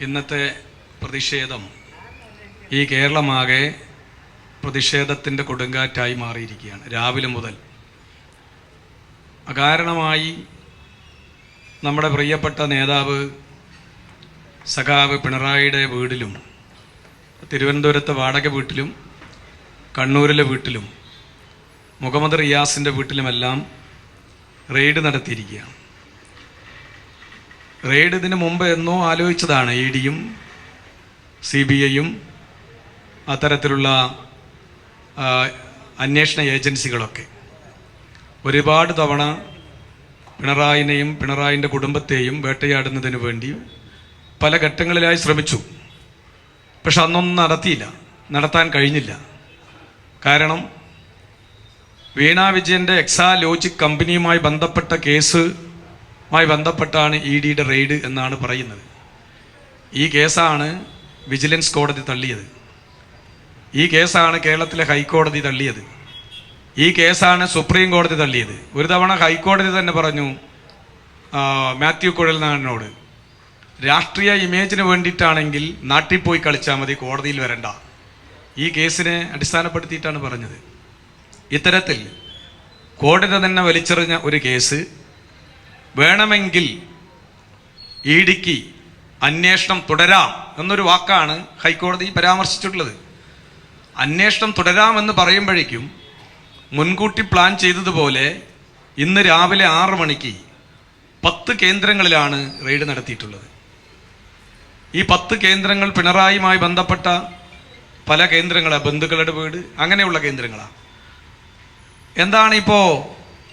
ഇന്നത്തെ പ്രതിഷേധം ഈ കേരളമാകെ പ്രതിഷേധത്തിൻ്റെ കൊടുങ്കാറ്റായി മാറിയിരിക്കുകയാണ്. രാവിലെ മുതൽ അകാരണമായി നമ്മുടെ പ്രിയപ്പെട്ട നേതാവ് സഖാവ് പിണറായിയുടെ വീട്ടിലും, തിരുവനന്തപുരത്തെ വാടക വീട്ടിലും, കണ്ണൂരിലെ വീട്ടിലും, മുഹമ്മദ് റിയാസിൻ്റെ വീട്ടിലുമെല്ലാം റെയ്ഡ് നടത്തിയിരിക്കുകയാണ്. റെയ്ഡ് ഇതിനു മുമ്പ് എന്നോ ആലോചിച്ചതാണ്. EDയും CBIയും അത്തരത്തിലുള്ള അന്വേഷണ ഏജൻസികളൊക്കെ ഒരുപാട് തവണ പിണറായിനെയും പിണറായിൻ്റെ കുടുംബത്തെയും വേട്ടയാടുന്നതിന് വേണ്ടി പല ഘട്ടങ്ങളിലായി ശ്രമിച്ചു. പക്ഷെ അന്നൊന്നും നടത്താൻ കഴിഞ്ഞില്ല. കാരണം വീണ വിജയൻ്റെ എക്സാലോജിക് കമ്പനിയുമായി ബന്ധപ്പെട്ട കേസുമായി ബന്ധപ്പെട്ടാണ് EDയുടെ റെയ്ഡ് എന്നാണ് പറയുന്നത്. ഈ കേസാണ് വിജിലൻസ് കോടതി തള്ളിയത്. ഈ കേസാണ് കേരളത്തിലെ ഹൈക്കോടതി തള്ളിയത്. ഈ കേസാണ് സുപ്രീം കോടതി തള്ളിയത്. ഒരു തവണ ഹൈക്കോടതി തന്നെ പറഞ്ഞു മാത്യു കുഴൽനാടനോട്, രാഷ്ട്രീയ ഇമേജിന് വേണ്ടിയിട്ടാണെങ്കിൽ നാട്ടിൽ പോയി കളിച്ചാൽ മതി, കോടതിയിൽ വരണ്ട. ഈ കേസിനെ അടിസ്ഥാനപ്പെടുത്തിയിട്ടാണ് പറഞ്ഞത്. ഇത്തരത്തിൽ കോടതി തന്നെ വലിച്ചെറിഞ്ഞ ഒരു കേസ് വേണമെങ്കിൽ EDക്ക് അന്വേഷണം തുടരാം എന്നൊരു വാക്കാണ് ഹൈക്കോടതി പരാമർശിച്ചിട്ടുള്ളത്. അന്വേഷണം തുടരാമെന്ന് പറയുമ്പോഴേക്കും മുൻകൂട്ടി പ്ലാൻ ചെയ്തതുപോലെ ഇന്ന് രാവിലെ 6 മണിക്ക് 10 കേന്ദ്രങ്ങളിലാണ് റെയ്ഡ് നടത്തിയിട്ടുള്ളത്. ഈ 10 കേന്ദ്രങ്ങൾ പിണറായിയുമായി ബന്ധപ്പെട്ട പല കേന്ദ്രങ്ങളാണ്, ബന്ധുക്കളുടെ വീട്, അങ്ങനെയുള്ള കേന്ദ്രങ്ങളാണ്. എന്താണ് ഇപ്പോൾ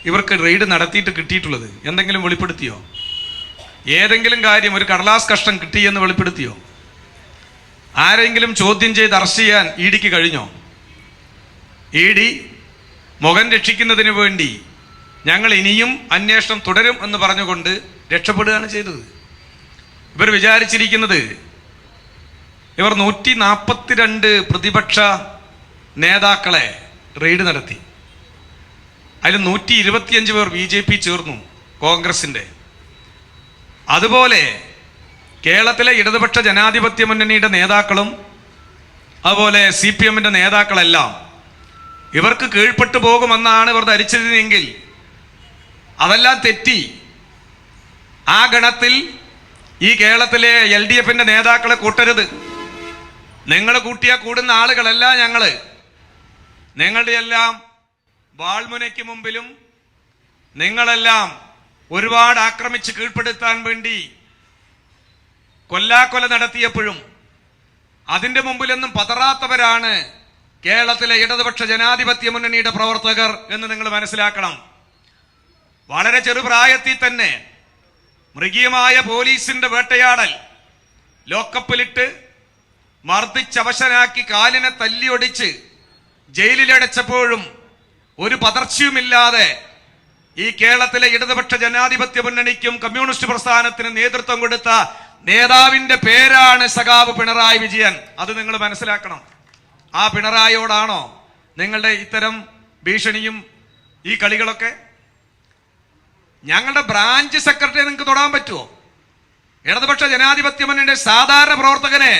ഇവർക്ക് റെയ്ഡ് നടത്തിയിട്ട് കിട്ടിയിട്ടുള്ളത്? എന്തെങ്കിലും വെളിപ്പെടുത്തിയോ? ഏതെങ്കിലും കാര്യം, ഒരു കടലാസ് കഷ്ണം കിട്ടിയെന്ന് വെളിപ്പെടുത്തിയോ? ആരെങ്കിലും ചോദ്യം ചെയ്ത് അറസ്റ്റ് ചെയ്യാൻ EDക്ക് കഴിഞ്ഞോ? ED മുഖം രക്ഷിക്കുന്നതിന് വേണ്ടി ഞങ്ങൾ ഇനിയും അന്വേഷണം തുടരും എന്ന് പറഞ്ഞുകൊണ്ട് രക്ഷപ്പെടുകയാണ് ചെയ്തത്. ഇവർ വിചാരിച്ചിരിക്കുന്നത് ഇവർ 142 പ്രതിപക്ഷ നേതാക്കളെ റെയ്ഡ് നടത്തി. അതിൽ 125 പേർ BJP ചേർന്നു, കോൺഗ്രസിൻ്റെ. അതുപോലെ കേരളത്തിലെ ഇടതുപക്ഷ ജനാധിപത്യ മുന്നണിയുടെ നേതാക്കളും അതുപോലെ CPMന്റെ നേതാക്കളെല്ലാം ഇവർക്ക് കീഴ്പ്പെട്ടു പോകുമെന്നാണ് ഇവർ ധരിച്ചതെങ്കിൽ അതെല്ലാം തെറ്റി. ആ ഗണത്തിൽ ഈ കേരളത്തിലെ LDFന്റെ നേതാക്കളെ കൂട്ടരുത്. നിങ്ങൾ കൂട്ടിയാൽ കൂടുന്ന ആളുകളല്ല ഞങ്ങൾ. നിങ്ങളുടെ എല്ലാം വാൾമുനയ്ക്ക് മുമ്പിലും നിങ്ങളെല്ലാം ഒരുപാട് ആക്രമിച്ച് കീഴ്പ്പെടുത്താൻ വേണ്ടി കൊല്ലാക്കൊല നടത്തിയപ്പോഴും അതിന്റെ മുമ്പിലൊന്നും പതറാത്തവരാണ് കേരളത്തിലെ ഇടതുപക്ഷ ജനാധിപത്യ മുന്നണിയുടെ പ്രവർത്തകർ എന്ന് നിങ്ങൾ മനസ്സിലാക്കണം. വളരെ ചെറുപ്രായത്തിൽ തന്നെ മൃഗീയമായ പോലീസിന്റെ വേട്ടയാടൽ, ലോക്കപ്പിലിട്ട് മർദ്ദിച്ചവശനാക്കി കാലിനെ തല്ലിയൊടിച്ച് ജയിലിലടച്ചപ്പോഴും ഒരു പതർച്ചയുമില്ലാതെ ഈ കേരളത്തിലെ ഇടതുപക്ഷ ജനാധിപത്യ മുന്നണിക്കും കമ്മ്യൂണിസ്റ്റ് പ്രസ്ഥാനത്തിന് നേതൃത്വം കൊടുത്ത നേതാവിന്റെ പേരാണ് സഖാവ് പിണറായി വിജയൻ. അത് നിങ്ങൾ മനസ്സിലാക്കണം. ആ പിണറായിയോടാണോ നിങ്ങളുടെ ഇത്തരം ഭീഷണിയും ഈ കളികളൊക്കെ? ഞങ്ങളുടെ ബ്രാഞ്ച് സെക്രട്ടറിയെ നിങ്ങൾക്ക് തൊടാൻ പറ്റുമോ? ഇടതുപക്ഷ ജനാധിപത്യ മുന്നണിയുടെ സാധാരണ പ്രവർത്തകനെ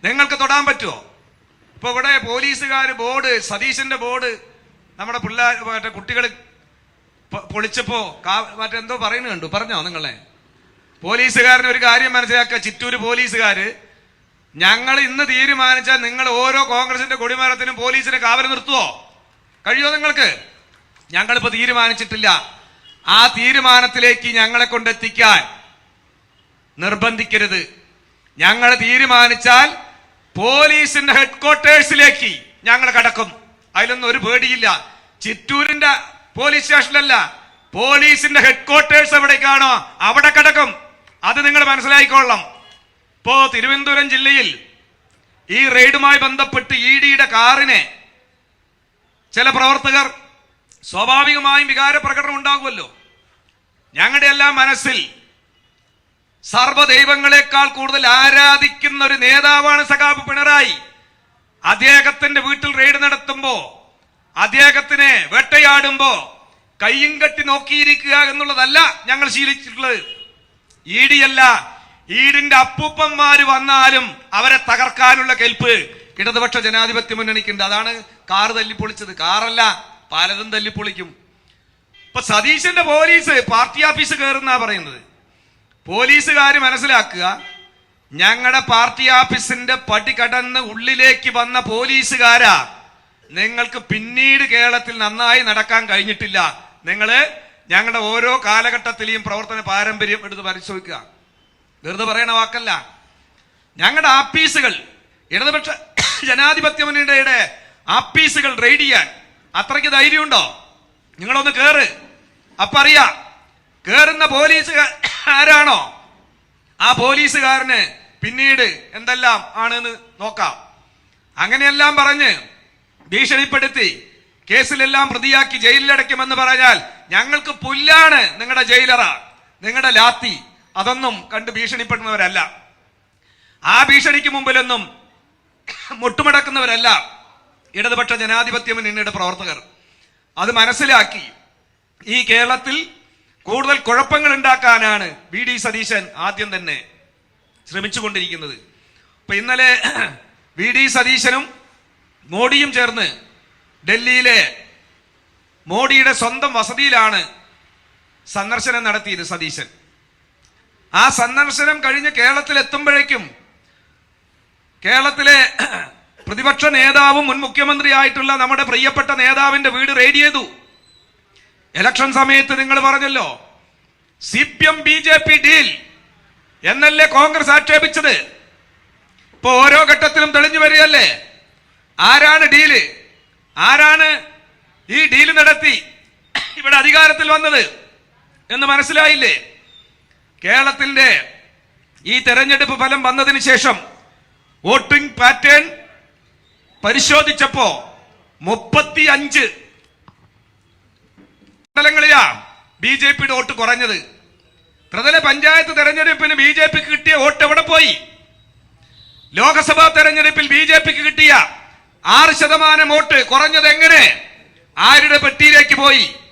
നിങ്ങൾക്ക് തൊടാൻ പറ്റുമോ? ഇപ്പൊ ഇവിടെ പോലീസുകാർ ബോർഡ്, സതീശന്റെ ബോർഡ് നമ്മുടെ മറ്റേ കുട്ടികൾ പൊളിച്ചപ്പോ മറ്റെന്തോ പറയുന്നത് കണ്ടു, പറഞ്ഞോ നിങ്ങളെ? പോലീസുകാരന് ഒരു കാര്യം മനസ്സിലാക്കുക, ചിറ്റൂര് പോലീസുകാര്, ഞങ്ങൾ ഇന്ന് തീരുമാനിച്ചാൽ നിങ്ങൾ ഓരോ കോൺഗ്രസിന്റെ കൊടിമരത്തിനും പോലീസിനെ കാവൽ നിർത്തുവോ? കഴിയോ നിങ്ങൾക്ക്? ഞങ്ങളിപ്പോ തീരുമാനിച്ചിട്ടില്ല. ആ തീരുമാനത്തിലേക്ക് ഞങ്ങളെ കൊണ്ടെത്തിക്കാൻ നിർബന്ധിക്കരുത്. ഞങ്ങൾ തീരുമാനിച്ചാൽ പോലീസിന്റെ ഹെഡ്ക്വാർട്ടേഴ്സിലേക്ക് ഞങ്ങൾ കടക്കും. അതിലൊന്നും ഒരു പേടിയില്ല. ചിറ്റൂരിന്റെ പോലീസ് സ്റ്റേഷനിലല്ല, പോലീസിന്റെ ഹെഡ്ക്വാർട്ടേഴ്സ് എവിടേക്കാണോ അവിടെ കടക്കും. അത് നിങ്ങൾ മനസ്സിലാക്കിക്കൊള്ളണം. ഇപ്പോ തിരുവനന്തപുരം ജില്ലയിൽ ഈ റെയ്ഡുമായി ബന്ധപ്പെട്ട് EDയുടെ കാറിനെ ചില പ്രവർത്തകർ, സ്വാഭാവികമായും വികാര പ്രകടനം ഉണ്ടാകുമല്ലോ. ഞങ്ങളുടെ എല്ലാം മനസ്സിൽ സർവ്വദൈവങ്ങളെക്കാൾ കൂടുതൽ ആരാധിക്കുന്ന ഒരു നേതാവാണ് സഖാവ് പിണറായി. അദ്ദേഹത്തിന്റെ വീട്ടിൽ റെയ്ഡ് നടത്തുമ്പോ, അദ്ദേഹത്തിനെ വേട്ടയാടുമ്പോ കയ്യും കെട്ടി നോക്കിയിരിക്കുക എന്നുള്ളതല്ല ഞങ്ങൾ ശീലിച്ചിട്ടുള്ളത്. ED അല്ല, ഈടിന്റെ അപ്പൂപ്പന്മാര് വന്നാലും അവരെ തകർക്കാനുള്ള കെൽപ്പ് ഇടതുപക്ഷ ജനാധിപത്യ മുന്നണിക്കുണ്ട്. അതാണ് കാറ് തല്ലിപ്പൊളിച്ചത്. കാറല്ല, പലതും തല്ലിപ്പൊളിക്കും. ഇപ്പൊ സതീശന്റെ പോലീസ് പാർട്ടി ഓഫീസ് കയറുന്നാ പറയുന്നത്. പോലീസുകാര് മനസ്സിലാക്കുക, ഞങ്ങളുടെ പാർട്ടി ഓഫീസിന്റെ പടി കടന്ന് ഉള്ളിലേക്ക് വന്ന പോലീസുകാരാ നിങ്ങൾക്ക് പിന്നീട് കേരളത്തിൽ നന്നായി നടക്കാൻ കഴിഞ്ഞിട്ടില്ല. നിങ്ങള് ഞങ്ങളുടെ ഓരോ കാലഘട്ടത്തിലെയും പ്രവർത്തന പാരമ്പര്യം എടുത്ത് പരിശോധിക്കുക. വെറുതെ പറയണ വാക്കല്ല. ഞങ്ങളുടെ ആപ്പീസുകൾ, ഇടതുപക്ഷ ജനാധിപത്യ മുന്നണിയുടെ ആപ്പീസുകൾ റെയ്ഡ് ചെയ്യാൻ അത്രയ്ക്ക് ധൈര്യമുണ്ടോ? നിങ്ങളൊന്ന് കേറ്, അപ്പറിയാ. കേറുന്ന പോലീസുകാർ ആരാണോ ആ പോലീസുകാരന് പിന്നീട് എന്തെല്ലാം ആണെന്ന് നോക്കാം. അങ്ങനെയെല്ലാം പറഞ്ഞ് ഭീഷണിപ്പെടുത്തി കേസിലെല്ലാം പ്രതിയാക്കി ജയിലിലടയ്ക്കുമെന്ന് പറഞ്ഞാൽ ഞങ്ങൾക്ക് പുല്ലാണ് നിങ്ങളുടെ ജയിലറ, നിങ്ങളുടെ ലാത്തി. അതൊന്നും കണ്ട് ഭീഷണിപ്പെടുന്നവരല്ല. ആ ഭീഷണിക്ക് മുമ്പിലൊന്നും മുട്ടുമടക്കുന്നവരല്ല ഇടതുപക്ഷ ജനാധിപത്യ മുന്നണിയുടെ പ്രവർത്തകർ. അത് മനസ്സിലാക്കി ഈ കേരളത്തിൽ കൂടുതൽ കുഴപ്പങ്ങൾ ഉണ്ടാക്കാനാണ് VD സതീശൻ ആദ്യം തന്നെ ശ്രമിച്ചുകൊണ്ടിരിക്കുന്നത്. ഇപ്പൊ ഇന്നലെ VD സതീശനും മോഡിയും ചേർന്ന് ഡൽഹിയിലെ മോഡിയുടെ സ്വന്തം വസതിയിലാണ് സന്ദർശനം നടത്തിയത് സതീശൻ. ആ സന്ദർശനം കഴിഞ്ഞ് കേരളത്തിൽ എത്തുമ്പോഴേക്കും കേരളത്തിലെ പ്രതിപക്ഷ നേതാവും മുൻ മുഖ്യമന്ത്രിയായിട്ടുള്ള നമ്മുടെ പ്രിയപ്പെട്ട നേതാവിന്റെ വീട് റെയ്ഡ് ചെയ്തു. ഇലക്ഷൻ സമയത്ത് നിങ്ങൾ പറഞ്ഞല്ലോ CPM BJP ഡീൽ എന്നല്ലേ കോൺഗ്രസ് ആക്ഷേപിച്ചത്. ഇപ്പൊ ഓരോ ഘട്ടത്തിലും തെളിഞ്ഞു വരികയല്ലേ ആരാണ് ഡീല്, ആരാണ് ഈ ഡീല് നടത്തി ഇവിടെ അധികാരത്തിൽ വന്നത് എന്ന് മനസ്സിലായില്ലേ? കേരളത്തിന്റെ ഈ തെരഞ്ഞെടുപ്പ് ഫലം വന്നതിന് ശേഷം വോട്ടിംഗ് പാറ്റേൺ പരിശോധിച്ചപ്പോ 35 മണ്ഡലങ്ങളിലാ BJPയുടെ വോട്ട് കുറഞ്ഞത്. ത്രിതല പഞ്ചായത്ത് തെരഞ്ഞെടുപ്പിന് BJPക്ക് കിട്ടിയ വോട്ട് എവിടെ പോയി? ലോക്സഭാ തെരഞ്ഞെടുപ്പിൽ BJPക്ക് കിട്ടിയ 6% വോട്ട് കുറഞ്ഞത് എങ്ങനെ? ആരുടെ പെട്ടിയിലേക്ക് പോയി?